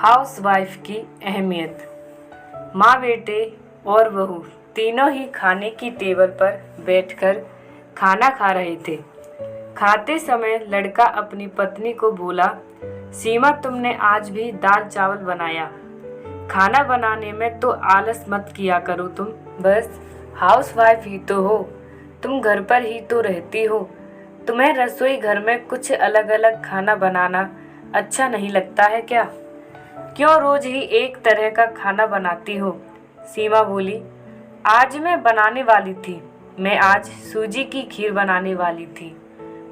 Housewife की अहमियत। माँ बेटे और बहू तीनों ही खाने की टेबल पर बैठकर खाना खा रहे थे। खाते समय लड़का अपनी पत्नी को बोला, सीमा तुमने आज भी दाल चावल बनाया। खाना बनाने में तो आलस मत किया करो तुम, बस हाउसवाइफ ही तो हो, तुम घर पर ही तो रहती हो। तुम्हें रसोई घर में कुछ अलग अलग खाना बनाना अच्छा नहीं लगता है क्या? क्यों रोज ही एक तरह का खाना बनाती हो? सीमा बोली, आज मैं बनाने वाली थी। मैं आज सूजी की खीर बनाने वाली थी,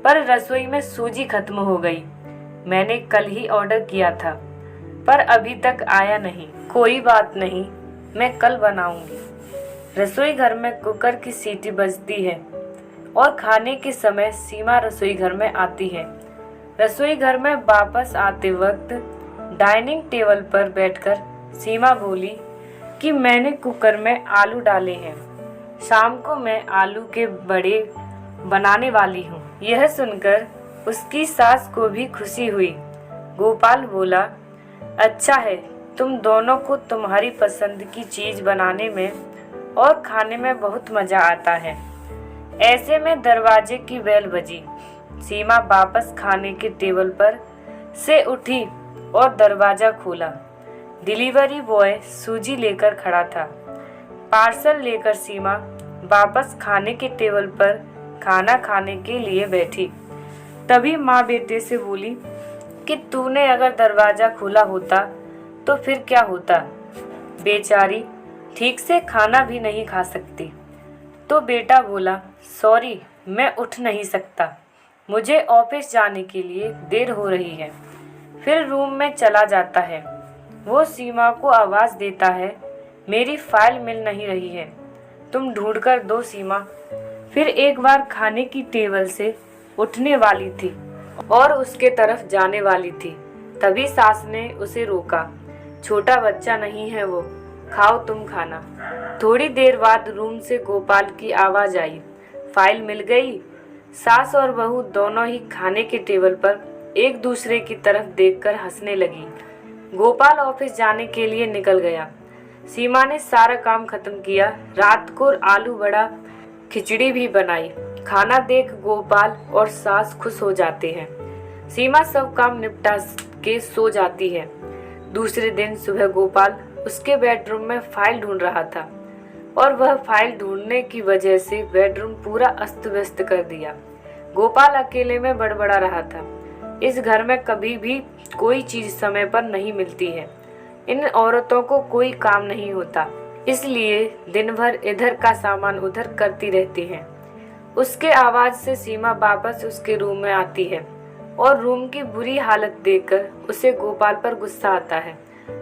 पर रसोई में सूजी खत्म हो गई। मैंने कल ही ऑर्डर किया था, पर अभी तक आया नहीं। कोई बात नहीं, मैं कल बनाऊंगी। रसोई घर में कुकर की सीटी बजती है और खाने के समय सीमा रसोई घर में आती है। रसोई घर में वापस आते वक्त डाइनिंग टेबल पर बैठकर सीमा बोली कि मैंने कुकर में आलू डाले हैं। शाम को मैं आलू के बड़े बनाने वाली हूँ। यह सुनकर उसकी सास को भी खुशी हुई। गोपाल बोला, अच्छा है, तुम दोनों को तुम्हारी पसंद की चीज बनाने में और खाने में बहुत मजा आता है। ऐसे में दरवाजे की बेल बजी। सीमा वापस खाने के टेबल पर से उठी और दरवाजा खोला। डिलीवरी बॉय सूजी लेकर खड़ा था। पार्सल लेकर सीमा वापस खाने के टेबल पर खाना खाने के लिए बैठी। तभी माँ बेटे से बोली कि तूने अगर दरवाजा खोला होता तो फिर क्या होता? बेचारी ठीक से खाना भी नहीं खा सकती। तो बेटा बोला, सॉरी, मैं उठ नहीं सकता, मुझे ऑफिस जाने के लिए देर हो रही है। फिर रूम में चला जाता है। वो सीमा को आवाज़ देता है, मेरी फाइल मिल नहीं रही है, तुम ढूंढ कर दो सीमा। फिर एक बार खाने की टेबल से उठने वाली थी और उसके तरफ जाने वाली थी। तभी सास ने उसे रोका, छोटा बच्चा नहीं है वो, खाओ तुम खाना। थोड़ी देर बाद रूम से गोपाल की आवाज़ आई, फाइल मिल गई। सास और बहू दोनों ही खाने के टेबल पर एक दूसरे की तरफ देखकर हंसने लगी। गोपाल ऑफिस जाने के लिए निकल गया। सीमा ने सारा काम खत्म किया। रात को आलू बड़ा खिचड़ी भी बनाई। खाना देख गोपाल और सास खुश हो जाते हैं। सीमा सब काम निपटा के सो जाती है। दूसरे दिन सुबह गोपाल उसके बेडरूम में फाइल ढूंढ रहा था और वह फाइल ढूंढने की वजह से बेडरूम पूरा अस्त व्यस्त कर दिया। गोपाल अकेले में बड़बड़ा रहा था। इस घर में कभी भी कोई चीज समय पर नहीं मिलती है। इन औरतों को कोई काम नहीं होता, इसलिए दिन भर इधर का सामान उधर करती रहती हैं। उसके आवाज से सीमा वापस उसके रूम में आती है और रूम की बुरी हालत देखकर उसे गोपाल पर गुस्सा आता है।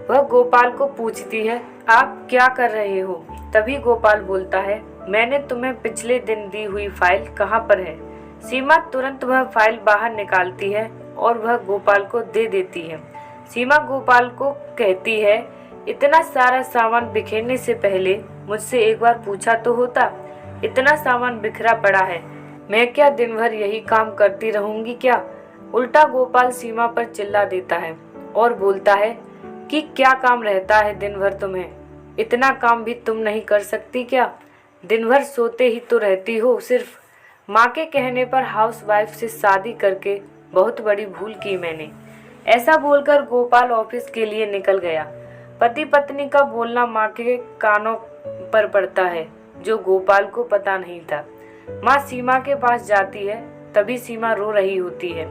वह गोपाल को पूछती है, आप क्या कर रहे हो? तभी गोपाल बोलता है, मैंने तुम्हें पिछले दिन दी हुई फाइल कहाँ पर है? सीमा तुरंत वह फाइल बाहर निकालती है और वह गोपाल को दे देती है। सीमा गोपाल को कहती है, इतना सारा सामान बिखेरने से पहले मुझसे एक बार पूछा तो होता। इतना सामान बिखरा पड़ा है, मैं क्या दिन भर यही काम करती रहूंगी क्या? उल्टा गोपाल सीमा पर चिल्ला देता है और बोलता है कि क्या काम रहता है दिन भर तुम्हें? इतना काम भी तुम नहीं कर सकती क्या? दिन भर सोते ही तो रहती हो सिर्फ। माँ के कहने पर हाउसवाइफ से शादी करके बहुत बड़ी भूल की मैंने। ऐसा बोलकर गोपाल ऑफिस के लिए निकल गया। पति पत्नी का बोलना माँ के कानों पर पड़ता है, जो गोपाल को पता नहीं था। माँ सीमा के पास जाती है, तभी सीमा रो रही होती है।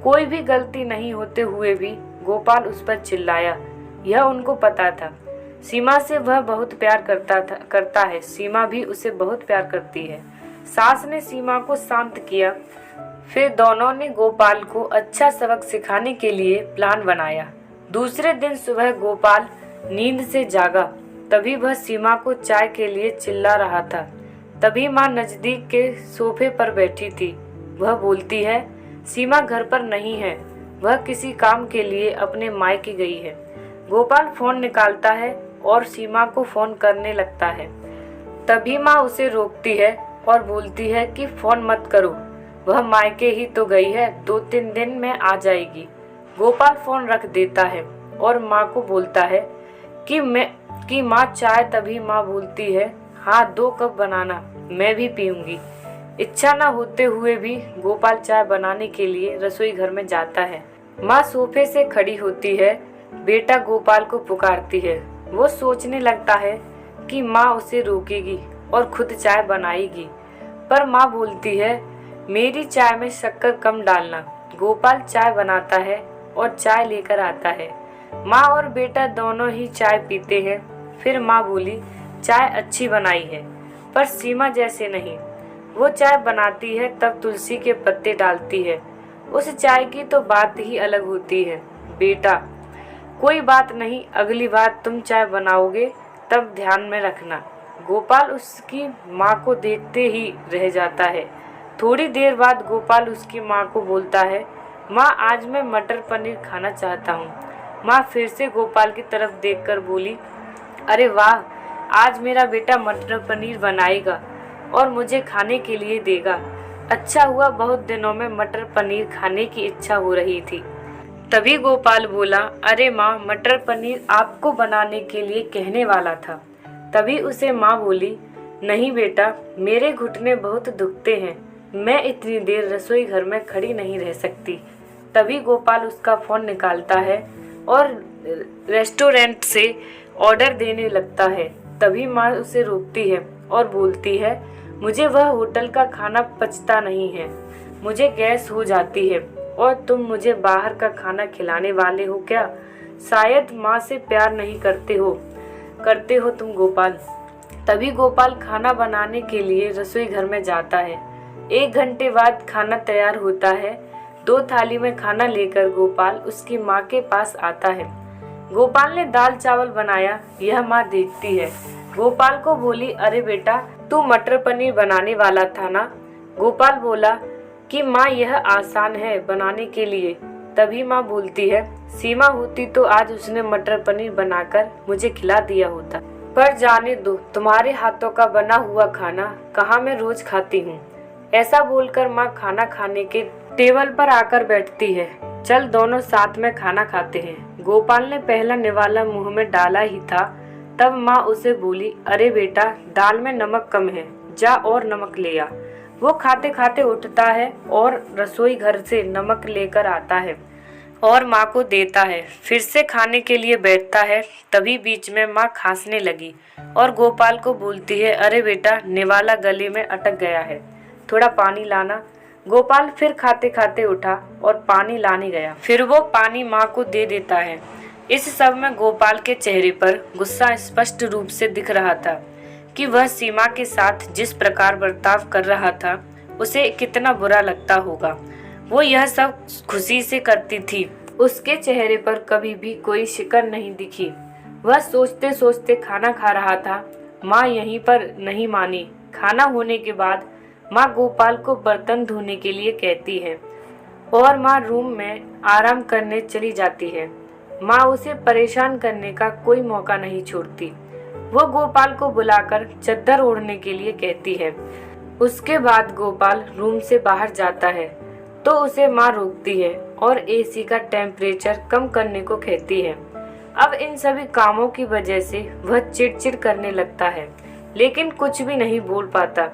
कोई भी गलती नहीं होते हुए भी गोपाल उस पर चिल्लाया, यह उनको पता था। सीमा से वह बहुत प्यार करता है। सीमा भी उसे बहुत प्यार करती है। सास ने सीमा को शांत किया। फिर दोनों ने गोपाल को अच्छा सबक सिखाने के लिए प्लान बनाया। दूसरे दिन सुबह गोपाल नींद से जागा, तभी वह सीमा को चाय के लिए चिल्ला रहा था। तभी माँ नजदीक के सोफे पर बैठी थी। वह बोलती है, सीमा घर पर नहीं है, वह किसी काम के लिए अपने मायके गई है। गोपाल फोन निकालता है और सीमा को फोन करने लगता है। तभी माँ उसे रोकती है और बोलती है कि फोन मत करो, वह मायके ही तो गई है, 2-3 दिन में आ जाएगी। गोपाल फोन रख देता है और माँ को बोलता है कि माँ चाय, तभी माँ बोलती है, हाँ 2 कप बनाना, मैं भी पीऊंगी। इच्छा न होते हुए भी गोपाल चाय बनाने के लिए रसोई घर में जाता है। माँ सोफे से खड़ी होती है, बेटा गोपाल को पुकारती है। वो सोचने लगता है कि माँ उसे रोकेगी और खुद चाय बनाएगी, पर माँ बोलती है, मेरी चाय में शक्कर कम डालना। गोपाल चाय बनाता है और चाय लेकर आता है। माँ और बेटा दोनों ही चाय पीते हैं। फिर माँ बोली, चाय अच्छी बनाई है, पर सीमा जैसे नहीं। वो चाय बनाती है तब तुलसी के पत्ते डालती है। उस चाय की तो बात ही अलग होती है। बेटा, कोई बात नहीं, अगली बार तुम चाय बनाओगे तब ध्यान में रखना। गोपाल उसकी माँ को देखते ही रह जाता है। थोड़ी देर बाद गोपाल उसकी माँ को बोलता है, माँ आज मैं मटर पनीर खाना चाहता हूँ। माँ फिर से गोपाल की तरफ देखकर बोली, अरे वाह, आज मेरा बेटा मटर पनीर बनाएगा और मुझे खाने के लिए देगा। अच्छा हुआ, बहुत दिनों में मटर पनीर खाने की इच्छा हो रही थी। तभी गोपाल बोला, अरे माँ, मटर पनीर आपको बनाने के लिए कहने वाला था। तभी उसे माँ बोली, नहीं बेटा, मेरे घुटने बहुत दुखते हैं, मैं इतनी देर रसोई घर में खड़ी नहीं रह सकती। तभी गोपाल उसका फ़ोन निकालता है और रेस्टोरेंट से ऑर्डर देने लगता है। तभी माँ उसे रोकती है और बोलती है, मुझे वह होटल का खाना पचता नहीं है, मुझे गैस हो जाती है और तुम मुझे बाहर का खाना खिलाने वाले हो क्या? शायद माँ से प्यार नहीं करते हो तुम गोपाल। तभी गोपाल खाना बनाने के लिए रसोई घर में जाता है। 1 घंटे बाद खाना तैयार होता है। 2 थाली में खाना लेकर गोपाल उसकी माँ के पास आता है। गोपाल ने दाल चावल बनाया, यह माँ देखती है। गोपाल को बोली, अरे बेटा, तू मटर पनीर बनाने वाला था ना? गोपाल बोला कि माँ यह आसान है बनाने के लिए। तभी माँ बोलती है, सीमा होती तो आज उसने मटर पनीर बनाकर मुझे खिला दिया होता, पर जाने दो, तुम्हारे हाथों का बना हुआ खाना कहाँ मैं रोज खाती हूँ। ऐसा बोलकर माँ खाना खाने के टेबल पर आकर बैठती है। चल दोनों साथ में खाना खाते हैं। गोपाल ने पहला निवाला मुंह में डाला ही था, तब माँ उसे बोली, अरे बेटा, दाल में नमक कम है, जा और नमक ले आ। वो खाते खाते उठता है और रसोई घर से नमक लेकर आता है और माँ को देता है। फिर से खाने के लिए बैठता है। तभी बीच में माँ खांसने लगी और गोपाल को बोलती है, अरे बेटा, निवाला गले में अटक गया है, थोड़ा पानी लाना। गोपाल फिर खाते खाते उठा और पानी लाने गया। फिर वो पानी माँ को दे देता है। इस सब में गोपाल के चेहरे पर गुस्सा स्पष्ट रूप से दिख रहा था कि वह सीमा के साथ जिस प्रकार बर्ताव कर रहा था उसे कितना बुरा लगता होगा। वो यह सब खुशी से करती थी। उसके चेहरे पर कभी भी कोई शिकन नहीं दिखी। वह सोचते सोचते खाना खा रहा था। माँ यहीं पर नहीं मानी। खाना होने के बाद माँ गोपाल को बर्तन धोने के लिए कहती है और माँ रूम में आराम करने चली जाती है। माँ उसे परेशान करने का कोई मौका नहीं छोड़ती। वो गोपाल को बुलाकर चद्दर ओढ़ने के लिए कहती है। उसके बाद गोपाल रूम से बाहर जाता है तो उसे माँ रोकती है और एसी का टेम्परेचर कम करने को कहती है। अब इन सभी कामों की वजह से वह चिड़चिड़ करने लगता है, लेकिन कुछ भी नहीं बोल पाता।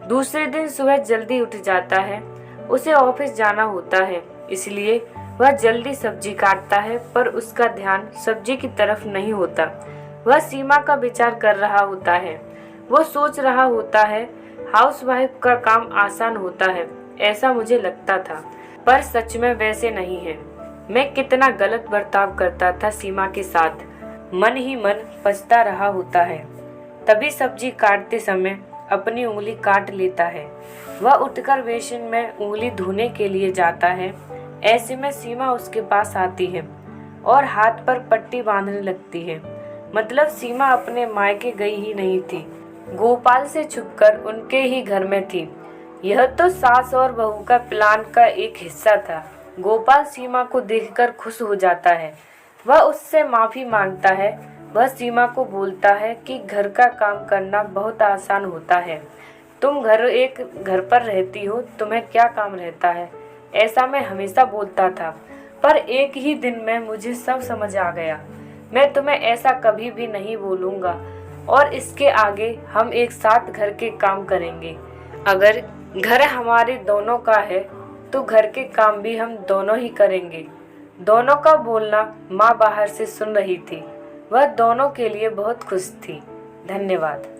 दूसरे दिन सुबह जल्दी उठ जाता है। उसे ऑफिस जाना होता है, इसलिए वह जल्दी सब्जी काटता है, पर उसका ध्यान सब्जी की तरफ नहीं होता। वह सीमा का विचार कर रहा होता है। वो सोच रहा होता है, हाउसवाइफ का काम आसान होता है, ऐसा मुझे लगता था, पर सच में वैसे नहीं है। मैं कितना गलत बर्ताव करता था सीमा के साथ। मन ही मन पछता रहा होता है। तभी सब्जी काटते समय अपनी उंगली काट लेता है। वह उठकर बेसिन में उंगली धोने के लिए जाता है। ऐसे में सीमा उसके पास आती है और हाथ पर पट्टी बांधने लगती है। मतलब सीमा अपने मायके गई ही नहीं थी, गोपाल से छुपकर उनके ही घर में थी। यह तो सास और बहू का प्लान का एक हिस्सा था। गोपाल सीमा को देखकर खुश हो जाता है। वह उससे माफ़ी मांगता है। वह सीमा को बोलता है कि घर का काम करना बहुत आसान होता है। तुम घर पर रहती हो, तुम्हें क्या काम रहता है, ऐसा मैं हमेशा बोलता था, पर एक ही दिन में मुझे सब समझ आ गया। मैं तुम्हें ऐसा कभी भी नहीं बोलूँगा और इसके आगे हम एक साथ घर के काम करेंगे। अगर घर हमारे दोनों का है तो घर के काम भी हम दोनों ही करेंगे। दोनों का बोलना माँ बाहर से सुन रही थी। वह दोनों के लिए बहुत खुश थी। धन्यवाद।